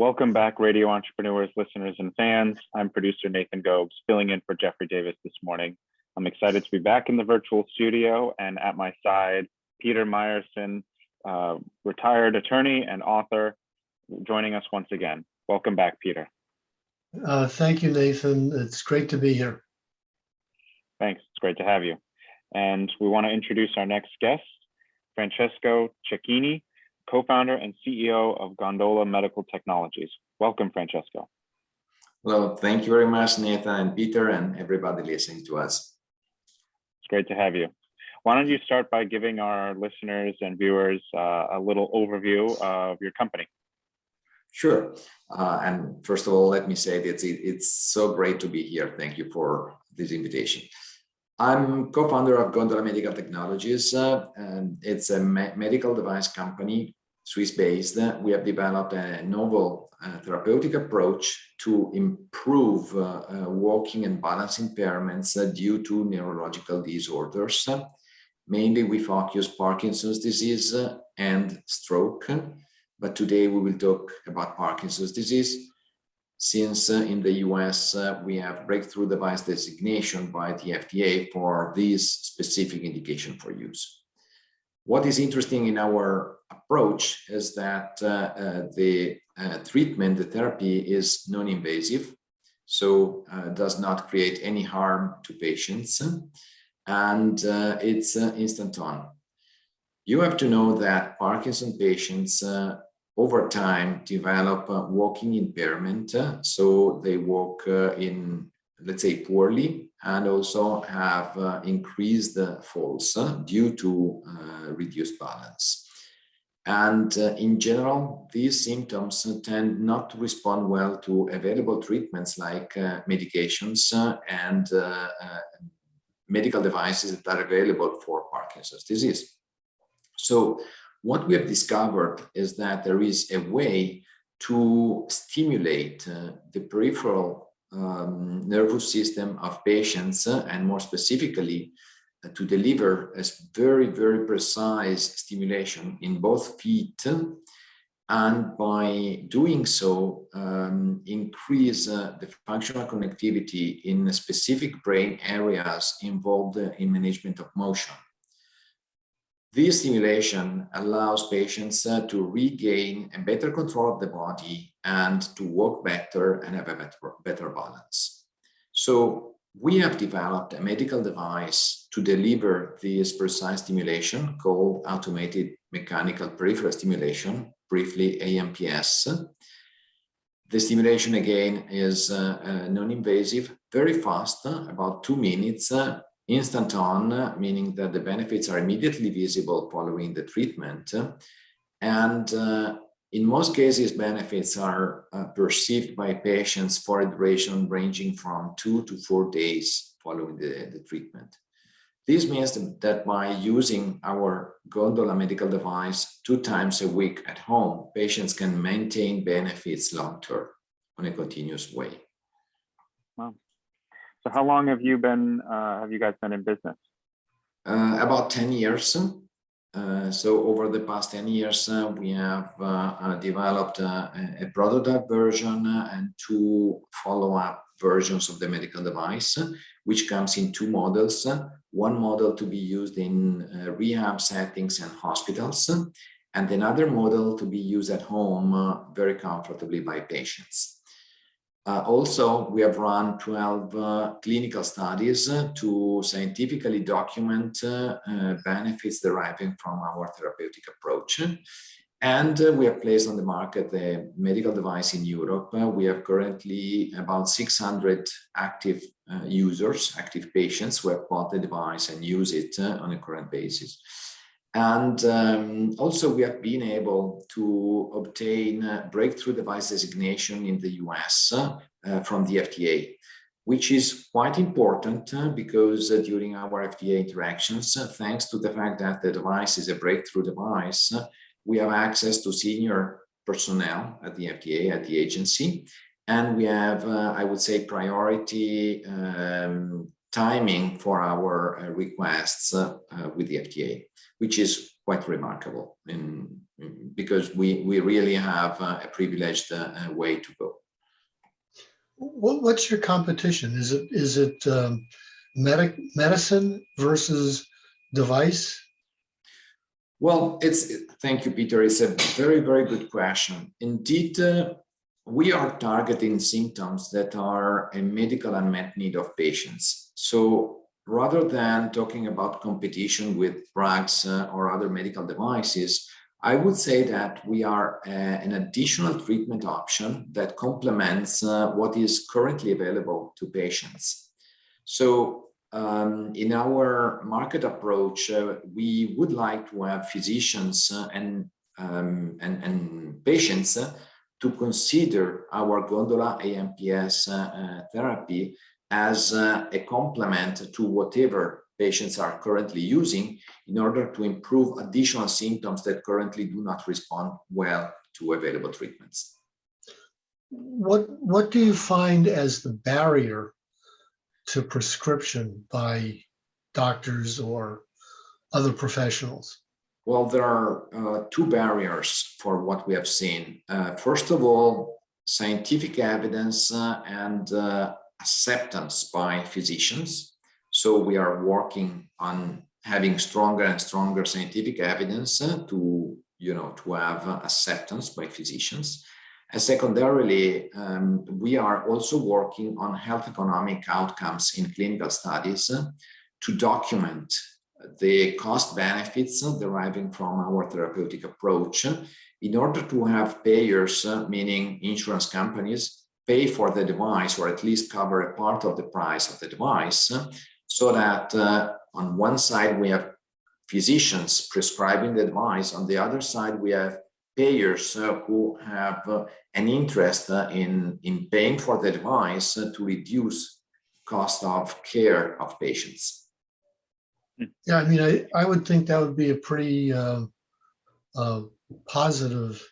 Welcome back, radio entrepreneurs, listeners, and fans. I'm producer Nathan Gobes, filling in for JDavis this morning. I'm excited to be back in the virtual studio, and at my side, Peter Myerson, retired attorney and author, joining us once again. Welcome back, Peter. Thank you, Nathan. It's great to be here. Thanks. It's great to have you. And we want to introduce our next guest, Francesco Cecchini, co-founder and CEO of Gondola Medical Technologies. Welcome, Francesco. Well, thank you very much, Nathan and Peter, and everybody listening to us. It's great to have you. Why don't you start by giving our listeners and viewers a little overview of your company? Sure. And first of all, let me say that it's so great to be here. Thank you for this invitation. I'm co-founder of Gondola Medical Technologies. And it's a medical device company, Swiss-based. We have developed a novel therapeutic approach to improve walking and balance impairments due to neurological disorders. Mainly, we focus Parkinson's disease and stroke. But today we will talk about Parkinson's disease, since in the US we have breakthrough device designation by the FDA for this specific indication for use. What is interesting in our approach is that the treatment, the therapy is non-invasive, so does not create any harm to patients, and it's instant on. You have to know that Parkinson patients over time develop walking impairment, so they walk let's say, poorly, and also have increased falls due to reduced balance. And in general, these symptoms tend not to respond well to available treatments like medications and medical devices that are available for Parkinson's disease. So what we have discovered is that there is a way to stimulate the peripheral nervous system of patients, and more specifically, to deliver a very, very precise stimulation in both feet, and by doing so, increase the functional connectivity in specific brain areas involved in management of motion. This stimulation allows patients to regain a better control of the body and to walk better and have a better balance. So we have developed a medical device to deliver this precise stimulation called automated mechanical peripheral stimulation, briefly AMPS. The stimulation again is non-invasive, very fast, about 2 minutes, instant on, meaning that the benefits are immediately visible following the treatment. And in most cases, benefits are perceived by patients for a duration ranging from 2 to 4 days following the treatment. This means that by using our Gondola medical device 2 times a week at home, patients can maintain benefits long-term on a continuous way. Wow. So how long have you guys been in business? About 10 years. So over the past 10 years, we have developed a prototype version and 2 follow-up versions of the medical device, which comes in 2 models. One model to be used in rehab settings and hospitals, and another model to be used at home very comfortably by patients. Also, we have run 12 clinical studies to scientifically document benefits deriving from our therapeutic approach. And we have placed on the market the medical device in Europe. We have currently about 600 active users, active patients who have bought the device and use it on a current basis. And also we have been able to obtain breakthrough device designation in the US from the FDA, which is quite important because during our FDA interactions, thanks to the fact that the device is a breakthrough device, we have access to senior personnel at the FDA, at the agency, and we have, I would say, priority timing for our requests with the FDA, which is quite remarkable because we really have a privileged way to go. What's your competition? Is it medicine versus device? Well, thank you, Peter. It's a very, very good question. Indeed, we are targeting symptoms that are a medical unmet need of patients. So rather than talking about competition with drugs or other medical devices, I would say that we are an additional treatment option that complements what is currently available to patients. So in our market approach, we would like to have physicians and patients to consider our Gondola AMPS therapy as a complement to whatever patients are currently using in order to improve additional symptoms that currently do not respond well to available treatments. What do you find as the barrier to prescription by doctors or other professionals? Well, there are two barriers for what we have seen. First of all, scientific evidence and acceptance by physicians. So we are working on having stronger and stronger scientific evidence to have acceptance by physicians. And secondarily, we are also working on health economic outcomes in clinical studies to document the cost benefits deriving from our therapeutic approach in order to have payers, meaning insurance companies, pay for the device or at least cover a part of the price of the device, so that on one side we have physicians prescribing the device, on the other side we have payers who have an interest in paying for the device to reduce cost of care of patients. Yeah, I mean, I would think that would be a pretty positive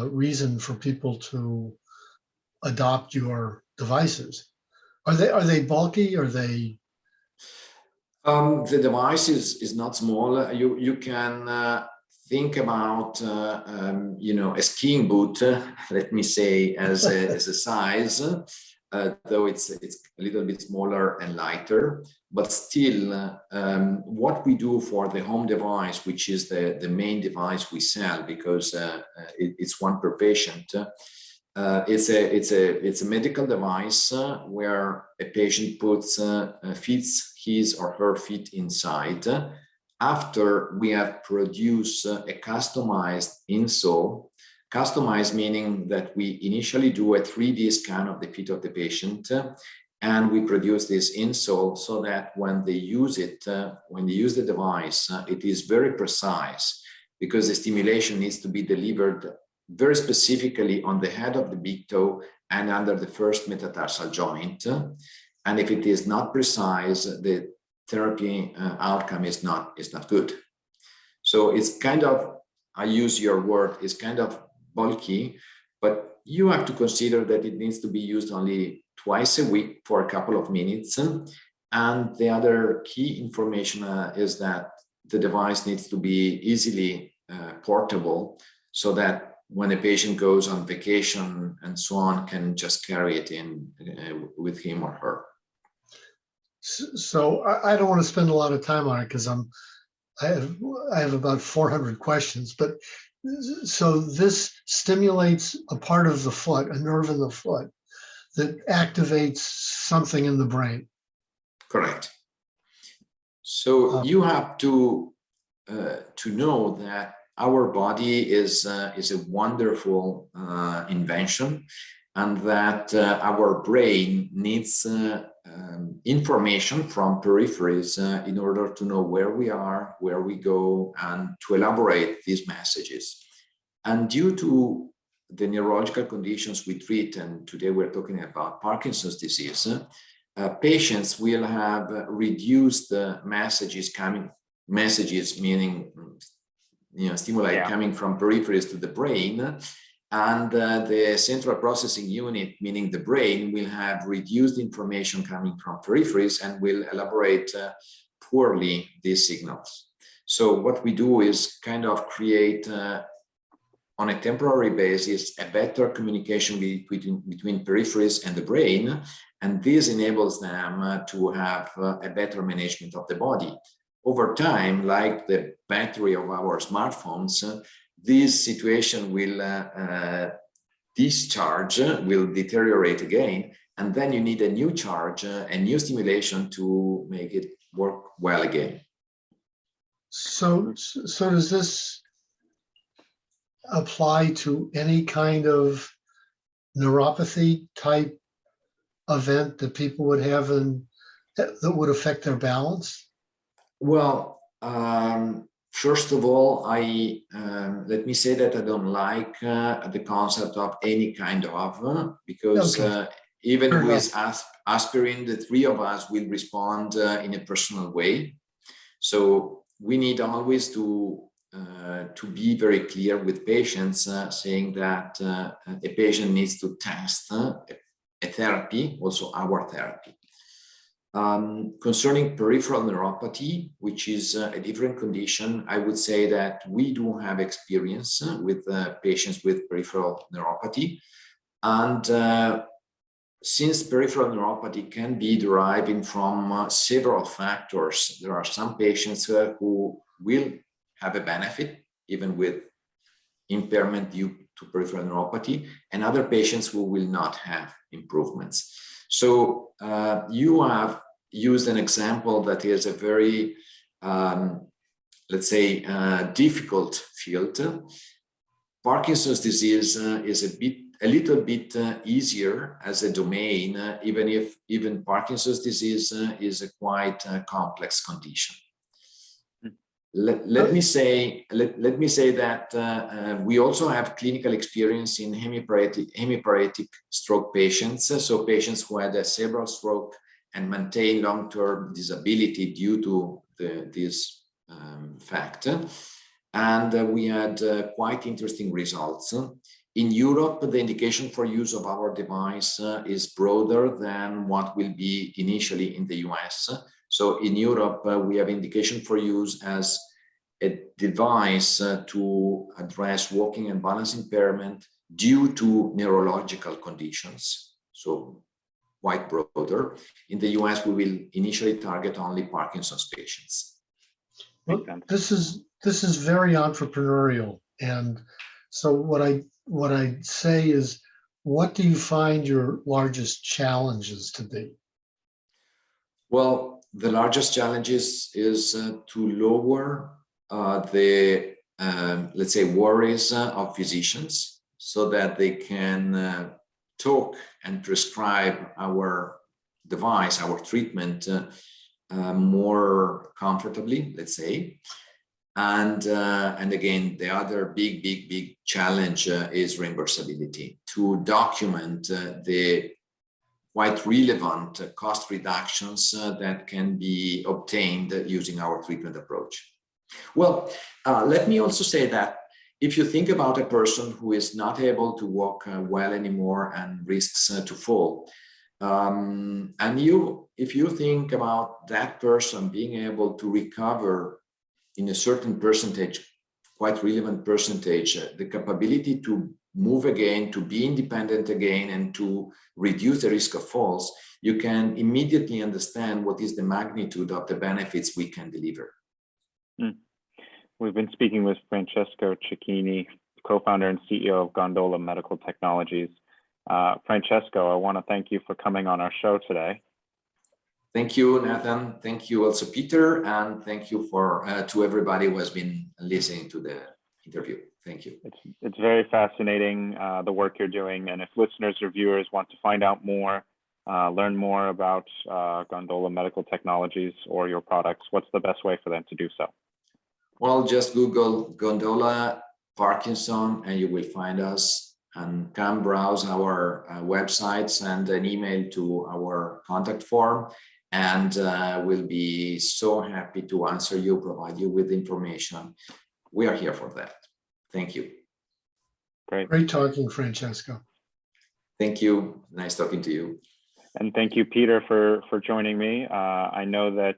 reason for people to adopt your devices. Are they bulky? Are they? The device is not small. You can think about a skiing boot, let me say, as a size, though it's a little bit smaller and lighter. But still, what we do for the home device, which is the main device we sell, because it's one per patient, it's a medical device where a patient fits his or her feet inside after we have produced a customized insole. Customized meaning that we initially do a 3D scan of the feet of the patient, and we produce this insole so that when they use it, when they use the device, it is very precise, because the stimulation needs to be delivered very specifically on the head of the big toe and under the first metatarsal joint. And if it is not precise, the therapy outcome is not good. So it's kind of, I use your word, it's kind of bulky, but you have to consider that it needs to be used only twice a week for a couple of minutes. And the other key information is that the device needs to be easily portable, so that when a patient goes on vacation and so on, can just carry it in with him or her. So I don't want to spend a lot of time on it because I have about 400 questions, but so this stimulates a part of the foot, a nerve in the foot, that activates something in the brain. Correct. So you have to know that our body is a wonderful invention, and that our brain needs information from peripheries in order to know where we are, where we go, and to elaborate these messages. And due to the neurological conditions we treat, and today we're talking about Parkinson's disease, patients will have reduced messages meaning stimuli coming from peripheries to the brain, and the central processing unit, meaning the brain, will have reduced information coming from peripheries and will elaborate poorly these signals. So what we do is kind of create on a temporary basis a better communication between peripheries and the brain, and this enables them to have a better management of the body. Over time, like the battery of our smartphones, this situation will discharge, will deteriorate again, and then you need a new charge, a new stimulation to make it work well again. So does this apply to any kind of neuropathy type event that people would have that would affect their balance? Well, first of all, let me say that I don't like the concept of any kind of, because even Fair with aspirin, the three of us will respond in a personal way. So we need always to be very clear with patients, saying that a patient needs to test a therapy, also our therapy. Concerning peripheral neuropathy, which is a different condition, I would say that we do have experience with patients with peripheral neuropathy. And since peripheral neuropathy can be deriving from several factors, there are some patients who will have a benefit even with impairment due to peripheral neuropathy, and other patients who will not have improvements. So you have used an example that is a very, let's say, difficult field. Parkinson's disease is a little bit easier as a domain, even Parkinson's disease is a quite complex condition. Let me say that we also have clinical experience in hemiparetic stroke patients, so patients who had a cerebral stroke and maintain long-term disability due to this fact. And we had quite interesting results. In Europe, the indication for use of our device is broader than what will be initially in the US. So in Europe, we have indication for use as a device to address walking and balance impairment due to neurological conditions. So quite broader. In the US, we will initially target only Parkinson's patients. Well, this is very entrepreneurial. And so what I say is, what do you find your largest challenges to be? Well, the largest challenges is to lower the, let's say, worries of physicians so that they can talk and prescribe our device, our treatment more comfortably, let's say. And again, the other big challenge is reimbursability, to document the quite relevant cost reductions that can be obtained using our treatment approach. Well, let me also say that if you think about a person who is not able to walk well anymore and risks to fall, if you think about that person being able to recover in a certain percentage, quite relevant percentage, the capability to move again, to be independent again, and to reduce the risk of falls, you can immediately understand what is the magnitude of the benefits we can deliver. We've been speaking with Francesco Cecchini, co-founder and CEO of Gondola Medical Technologies. Francesco, I want to thank you for coming on our show today. Thank you, Nathan. Thank you also, Peter, and thank you to everybody who has been listening to the interview. Thank you. It's very fascinating, the work you're doing, and if listeners or viewers want to find out more, learn more about Gondola Medical Technologies or your products, what's the best way for them to do so? Well, just Google Gondola Parkinson and you will find us, and come browse our website, send an email to our contact form, and we'll be so happy to answer you, provide you with information. We are here for that. Thank you. Great talking, Francesco. Thank you. Nice talking to you. And thank you, Peter, for joining me. I know that,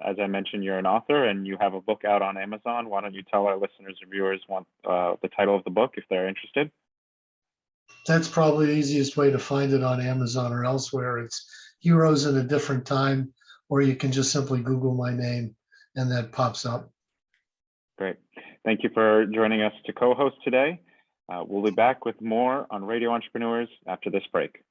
as I mentioned, you're an author and you have a book out on Amazon. Why don't you tell our listeners and viewers the title of the book if they're interested? That's probably the easiest way to find it on Amazon or elsewhere. It's Heroes in a Different Time, or you can just simply Google my name and that pops up. Great. Thank you for joining us to co-host today. We'll be back with more on Radio Entrepreneurs after this break.